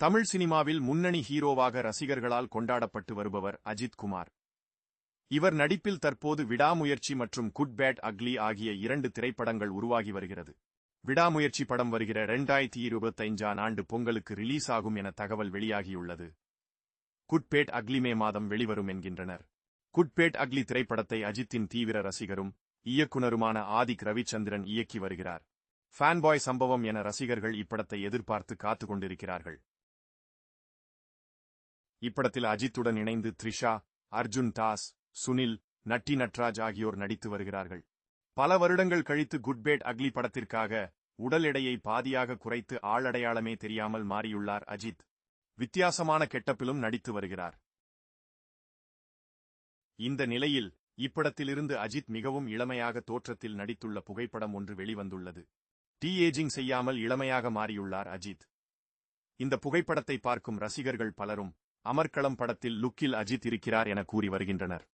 தமிழ் சினிமாவில் முன்னணி ஹீரோவாக ரசிகர்களால் கொண்டாடப்பட்டு வருபவர் அஜித் குமார். இவர் நடிப்பில் தற்போது விடாமுயற்சி மற்றும் குட் பேட் அக்லி ஆகிய 2 திரைப்படங்கள் உருவாகி வருகிறது. விடாமுயற்சி படம் வருகிற 2025ஆம் ஆண்டு பொங்கலுக்கு ரிலீஸ் ஆகும் என தகவல் வெளியாகியுள்ளது. குட் பேட் அக்லி மே மாதம் வெளிவரும் என்கின்றனர். குட் பேட் அக்லி திரைப்படத்தை அஜித்தின் தீவிர ரசிகரும் இயக்குனருமான ஆதிக் ரவிச்சந்திரன் இயக்கி வருகிறார். ஃபேன்பாய் சம்பவம் என ரசிகர்கள் இப்படத்தை எதிர்பார்த்து காத்துக் கொண்டிருக்கிறார்கள். இப்படத்தில் அஜித்துடன் இணைந்து த்ரிஷா, அர்ஜுன் தாஸ், சுனில், நட்டி நட்ராஜ் ஆகியோர் நடித்து வருகிறார்கள். பல வருடங்கள் கழித்து குட் பேட் அக்லி படத்திற்காக உடல் எடையை பாதியாக குறைத்து ஆளடையாளமே தெரியாமல் மாறியுள்ளார் அஜித். வித்தியாசமான கெட்டப்பிலும் நடித்து வருகிறார். இந்த நிலையில் இப்படத்திலிருந்து அஜித் மிகவும் இளமையாக தோற்றத்தில் நடித்துள்ள புகைப்படம் ஒன்று வெளிவந்துள்ளது. ஏஜிங் செய்யாமல் இளமையாக மாறியுள்ளார் அஜித். இந்த புகைப்படத்தை பார்க்கும் ரசிகர்கள் பலரும் அமர்க்களம் படத்தில் லுக்கில் அஜித் இருக்கிறார் என கூறி வருகின்றனர்.